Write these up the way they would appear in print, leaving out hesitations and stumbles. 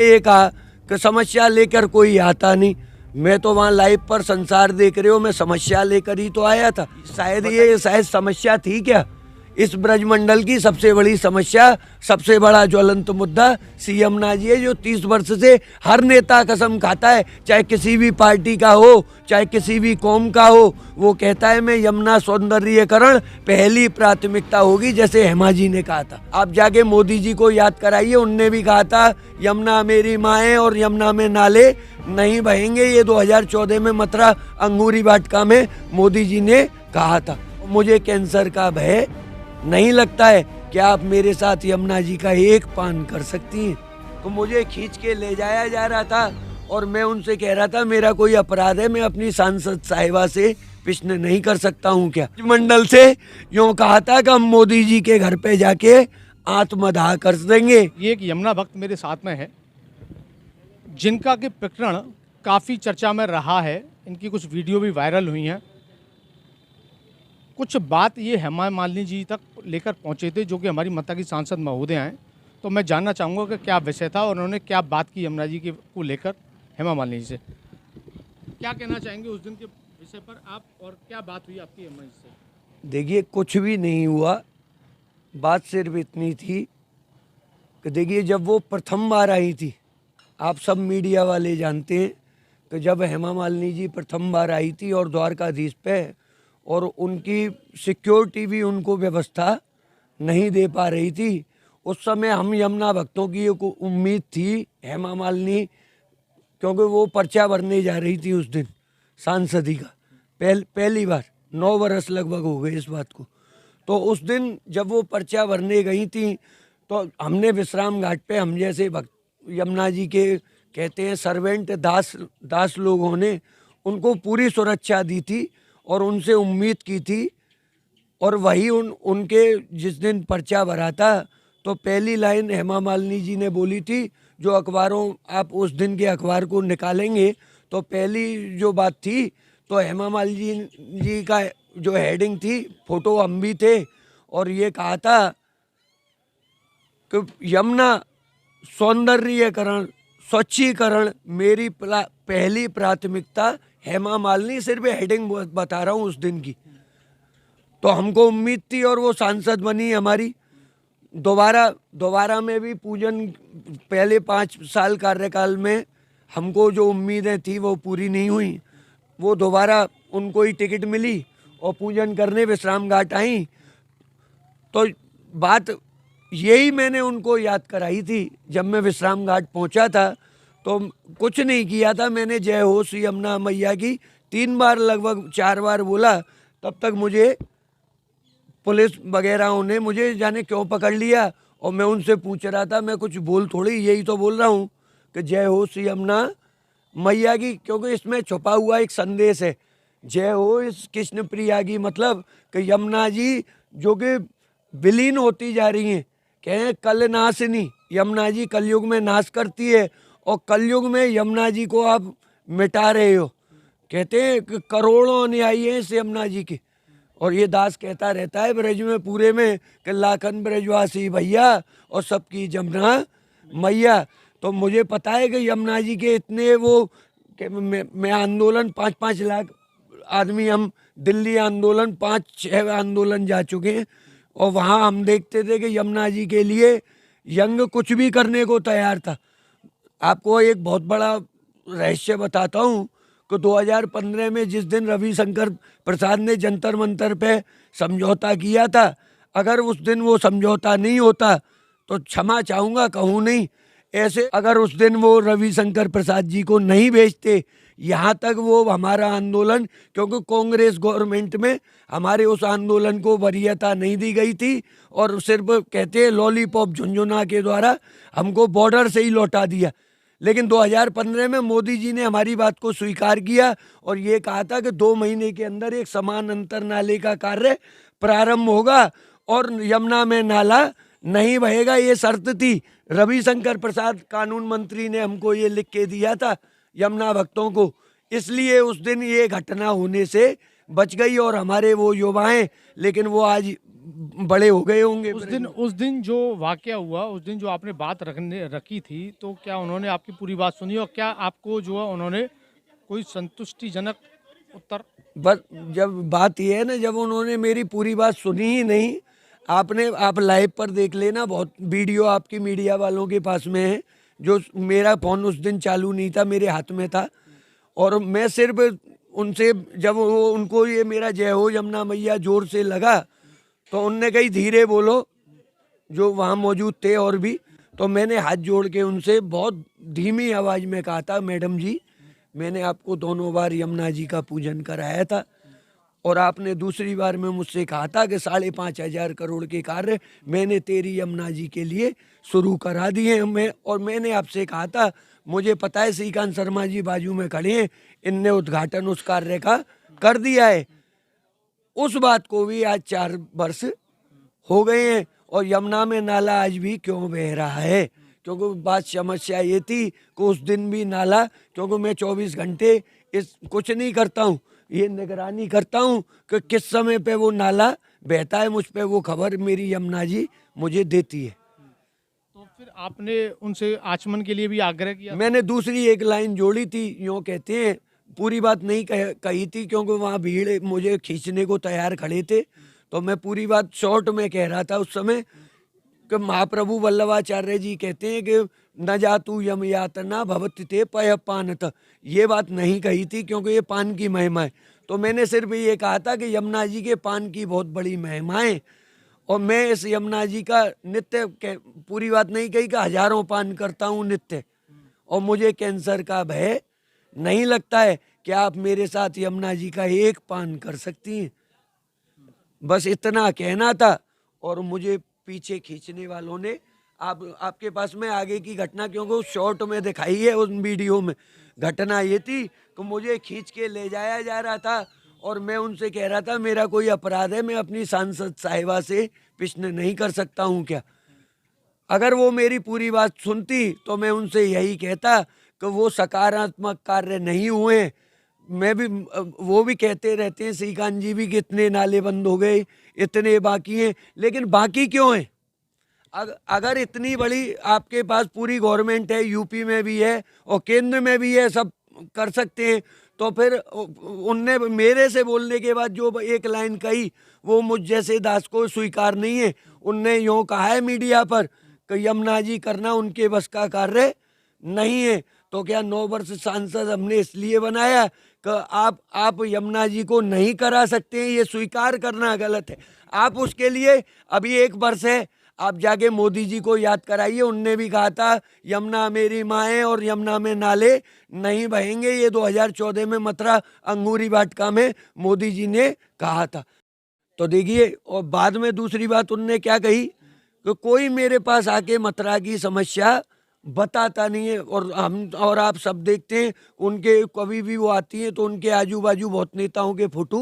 ये कहा कि समस्या लेकर कोई आता नहीं। मैं तो वहाँ लाइव पर संसार देख रहे हो, मैं समस्या लेकर ही तो आया था। शायद समस्या थी क्या? इस ब्रजमंडल की सबसे बड़ी समस्या, सबसे बड़ा ज्वलंत मुद्दा सी यमुना जी है, जो 30 वर्ष से हर नेता कसम खाता है, चाहे किसी भी पार्टी का हो, चाहे किसी भी कौम का हो, वो कहता है मैं यमुना सौंदर्यीकरण पहली प्राथमिकता होगी, जैसे हेमा जी ने कहा था। आप जाके मोदी जी को याद कराइए, उनने भी कहा था यमुना मेरी माँ है और यमुना में नाले नहीं बहेंगे। ये 2014 में मथुरा अंगूरी वाटिका में मोदी जी ने कहा था। मुझे कैंसर का भय नहीं लगता है। क्या आप मेरे साथ यमुना जी का एक पान कर सकती हैं? तो मुझे खींच के ले जाया जा रहा था और मैं उनसे कह रहा था मेरा कोई अपराध है, मैं अपनी सांसद साहिबा से प्रश्न नहीं कर सकता हूँ क्या? मंडल से यूँ कहा था कि हम मोदी जी के घर पे जाके आत्मदाह कर देंगे। ये एक यमुना भक्त मेरे साथ में है, जिनका कि प्रकरण काफ़ी चर्चा में रहा है। इनकी कुछ वीडियो भी वायरल हुई हैं। कुछ बात ये हेमा मालिनी जी तक लेकर पहुंचे थे, जो कि हमारी मथुरा की सांसद महोदय हैं। तो मैं जानना चाहूँगा कि क्या विषय था और उन्होंने क्या बात की यमुना जी को लेकर हेमा मालिनी जी से। क्या कहना चाहेंगे उस दिन के विषय पर आप, और क्या बात हुई आपकी यमुना जी से? देखिए, कुछ भी नहीं हुआ। बात सिर्फ इतनी थी कि देखिए, जब वो प्रथम बार आई थी, आप सब मीडिया वाले जानते हैं कि जब हेमा मालिनी जी प्रथम बार आई थी और द्वारकाधीश पे, और उनकी सिक्योरिटी भी उनको व्यवस्था नहीं दे पा रही थी, उस समय हम यमुना भक्तों की एक उम्मीद थी हेमा मालिनी, क्योंकि वो पर्चा भरने जा रही थी उस दिन सांसदी का, पहली बार। 9 बरस लगभग हो गए इस बात को। तो उस दिन जब वो पर्चा भरने गई थी, तो हमने विश्राम घाट पे, हम जैसे भक्त यमुना जी के कहते हैं सर्वेंट, दास लोगों ने उनको पूरी सुरक्षा दी थी और उनसे उम्मीद की थी। और वही उनके जिस दिन पर्चा भरा था, तो पहली लाइन हेमा मालिनी जी ने बोली थी, जो अखबारों, आप उस दिन के अखबार को निकालेंगे तो पहली जो बात थी, तो हेमा मालिनी जी का जो हेडिंग थी, फोटो हम भी थे, और ये कहा था कि यमुना सौंदर्यीकरण, स्वच्छीकरण मेरी पहली प्राथमिकता हेमा मालिनी। सिर्फ हेडिंग बता रहा हूँ उस दिन की। तो हमको उम्मीद थी और वो सांसद बनी हमारी। दोबारा में भी पूजन, पहले 5 साल कार्यकाल में हमको जो उम्मीदें थी वो पूरी नहीं हुई। वो दोबारा उनको ही टिकट मिली और पूजन करने विश्राम घाट आई। तो बात यही मैंने उनको याद कराई थी। जब मैं विश्राम घाट पहुंचा था तो कुछ नहीं किया था मैंने, जय हो श्री यमुना मैया की 3 बार, लगभग 4 बार बोला। तब तक मुझे पुलिस वगैरह ने मुझे जाने क्यों पकड़ लिया, और मैं उनसे पूछ रहा था, मैं कुछ बोल थोड़ी, यही तो बोल रहा हूँ कि जय हो श्री यमुना मैया की, क्योंकि इसमें छुपा हुआ एक संदेश है। जय हो इस कृष्ण प्रिया की, मतलब कि यमुना जी जो कि विलीन होती जा रही हैं, कहें कल नाशनी, यमुना जी कलयुग में नाश करती है, और कलयुग में यमुना जी को आप मिटा रहे हो। कहते हैं कि करोड़ों अनुयायी हैं इस यमुना जी के। और ये दास कहता रहता है ब्रज में पूरे में कि लाखन ब्रजवासी भैया और सबकी जमुना मैया। तो मुझे पता है कि यमुना जी के इतने वो कि मैं आंदोलन 5-5 लाख आदमी, हम दिल्ली आंदोलन 5-6 आंदोलन जा चुके हैं, और वहाँ हम देखते थे कि यमुना जी के लिए यंग कुछ भी करने को तैयार था। आपको एक बहुत बड़ा रहस्य बताता हूँ कि 2015 में जिस दिन रविशंकर प्रसाद ने जंतर मंतर पे समझौता किया था, अगर उस दिन वो समझौता नहीं होता तो क्षमा चाहूँगा, कहूँ नहीं, ऐसे अगर उस दिन वो रविशंकर प्रसाद जी को नहीं भेजते यहाँ तक, वो हमारा आंदोलन, क्योंकि कांग्रेस गवर्नमेंट में हमारे उस आंदोलन को वरीयता नहीं दी गई थी, और सिर्फ कहते हैं लॉलीपॉप झुंझुना के द्वारा हमको बॉर्डर से ही लौटा दिया। लेकिन 2015 में मोदी जी ने हमारी बात को स्वीकार किया और ये कहा था कि 2 महीने के अंदर एक समान अंतर नाले का कार्य प्रारंभ होगा और यमुना में नाला नहीं बहेगा, ये शर्त थी। रविशंकर प्रसाद कानून मंत्री ने हमको ये लिख के दिया था यमुना भक्तों को। इसलिए उस दिन ये घटना होने से बच गई और हमारे वो युवा हैं, लेकिन वो आज बड़े हो गए होंगे। उस दिन जो वाकया हुआ, उस दिन जो आपने बात रखी थी, तो क्या उन्होंने आपकी पूरी बात सुनी और क्या आपको जो है उन्होंने कोई संतुष्टिजनक उत्तर? बस जब बात ये है ना, जब उन्होंने मेरी पूरी बात सुनी ही नहीं, आप लाइव पर देख लेना, बहुत वीडियो आपकी मीडिया वालों के पास में है। जो मेरा फ़ोन उस दिन चालू नहीं था, मेरे हाथ में था, और मैं सिर्फ उनसे जब वो उनको ये मेरा जय हो यमुना मैया जोर से लगा, तो उनने कही धीरे बोलो, जो वहाँ मौजूद थे और भी। तो मैंने हाथ जोड़ के उनसे बहुत धीमी आवाज़ में कहा था, मैडम जी, मैंने आपको दोनों बार यमुना जी का पूजन कराया था, और आपने दूसरी बार में मुझसे कहा था कि 5,500 करोड़ के कार्य मैंने तेरी यमुना जी के लिए शुरू करा दिए हैं। और मैंने आपसे कहा था, मुझे पता है श्रीकांत शर्मा जी बाजू में खड़े हैं, इनने उद्घाटन उस कार्य का कर दिया है। उस बात को भी आज 4 वर्ष हो गए हैं, और यमुना में नाला आज भी क्यों बह रहा है? क्योंकि बात समस्या ये थी कि उस दिन भी नाला, क्योंकि मैं 24 घंटे इस कुछ नहीं करता हूँ, ये निगरानी करता हूँ कि किस समय पे वो नाला बहता है, मुझ पे वो खबर मेरी यमुना जी मुझे देती है। तो फिर आपने उनसे आचमन के लिए भी आग्रह किया? मैंने दूसरी एक लाइन जोड़ी थी, यूँ कहते हैं, पूरी बात नहीं कही थी, क्योंकि वहाँ भीड़ मुझे खींचने को तैयार खड़े थे। तो मैं पूरी बात शॉर्ट में कह रहा था उस समय कि महाप्रभु वल्लभाचार्य जी कहते हैं कि न जातु यम यातना भवति ते पय पानत। ये बात नहीं कही थी, क्योंकि ये पान की महिमा है। तो मैंने सिर्फ ये कहा था कि यमुना जी के पान की बहुत बड़ी महिमा है, और मैं इस यमुना जी का नित्य, पूरी बात नहीं कही कि हजारों पान करता हूँ नित्य, और मुझे कैंसर का भय नहीं लगता है। क्या आप मेरे साथ यमुना जी का एक पान कर सकती हैं? बस इतना कहना था। और मुझे पीछे खींचने वालों ने, आपके पास में आगे की घटना, क्योंकि उस शॉर्ट में दिखाई है, उस वीडियो में घटना ये थी कि मुझे खींच के ले जाया जा रहा था, और मैं उनसे कह रहा था मेरा कोई अपराध है, मैं अपनी सांसद साहिबा से प्रश्न नहीं कर सकता हूँ क्या? अगर वो मेरी पूरी बात सुनती तो मैं उनसे यही कहता कि वो सकारात्मक कार्य नहीं हुए। मैं भी, वो भी कहते रहते हैं, श्रीकांत जी भी, कि इतने नाले बंद हो गए, इतने बाकी हैं, लेकिन बाकी क्यों हैं? अगर इतनी बड़ी आपके पास पूरी गवर्नमेंट है, यूपी में भी है और केंद्र में भी है, सब कर सकते हैं, तो फिर उनने मेरे से बोलने के बाद जो एक लाइन कही, वो मुझ जैसे दास को स्वीकार नहीं है। उनने यूँ कहा है मीडिया पर कि यमुना जी करना उनके बस का कार्य नहीं है। तो क्या 9 वर्ष सांसद हमने इसलिए बनाया कि आप यमुना जी को नहीं करा सकते हैं? ये स्वीकार करना गलत है। आप उसके लिए अभी 1 वर्ष है, आप जाके मोदी जी को याद कराइए, उनने भी कहा था यमुना मेरी माँ है और यमुना में नाले नहीं बहेंगे। ये 2014 में मथुरा अंगूरी वाटिका में मोदी जी ने कहा था। तो देखिए, और बाद में दूसरी बात उनने क्या कही कि कोई मेरे पास आके मथुरा की समस्या बताता नहीं है। और आप सब देखते हैं, उनके कभी भी वो आती हैं तो उनके आजू बाजू बहुत नेताओं के फोटो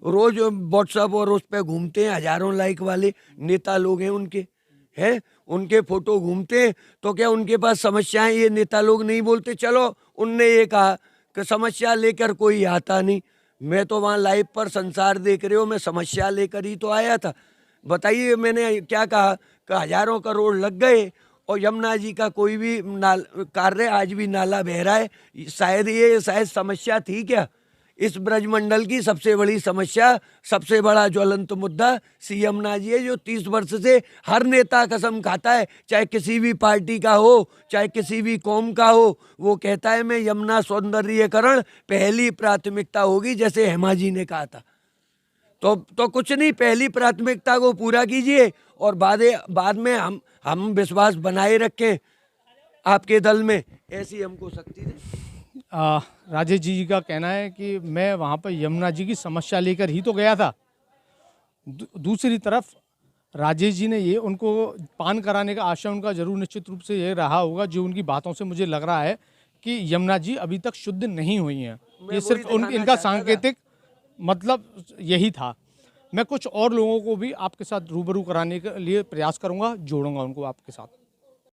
रोज व्हाट्सएप और उस पर घूमते हैं, हजारों लाइक वाले नेता लोग हैं उनके फोटो घूमते हैं। तो क्या उनके पास समस्याएं ये नेता लोग नहीं बोलते? चलो, उनने ये कहा कि समस्या लेकर कोई आता नहीं। मैं तो वहाँ लाइव पर संसार देख रहे हो, मैं समस्या लेकर ही तो आया था। बताइए मैंने क्या कहा कि हजारों करोड़ लग गए और यमुना जी का कोई भी कार्य, आज भी नाला बह रहा है। शायद समस्या थी क्या? इस ब्रजमंडल की सबसे बड़ी समस्या, सबसे बड़ा ज्वलंत मुद्दा श्री यमुना जी है, जो 30 वर्ष से हर नेता कसम खाता है, चाहे किसी भी पार्टी का हो, चाहे किसी भी कौम का हो, वो कहता है मैं यमुना सौंदर्यीकरण पहली प्राथमिकता होगी, जैसे हेमा जी ने कहा था। तो कुछ नहीं, पहली प्राथमिकता को पूरा कीजिए और बाद में हम विश्वास बनाए रखें आपके दल में, ऐसी हमको शक्ति दें। राजेश जी का कहना है कि मैं वहाँ पर यमुना जी की समस्या लेकर ही तो गया था। दूसरी तरफ राजेश जी ने ये, उनको पान कराने का आशय उनका जरूर निश्चित रूप से ये रहा होगा, जो उनकी बातों से मुझे लग रहा है कि यमुना जी अभी तक शुद्ध नहीं हुई हैं। ये सिर्फ इनका सांकेतिक मतलब यही था। मैं कुछ और लोगों को भी आपके साथ रूबरू कराने के लिए प्रयास करूंगा, जोड़ूंगा उनको आपके साथ।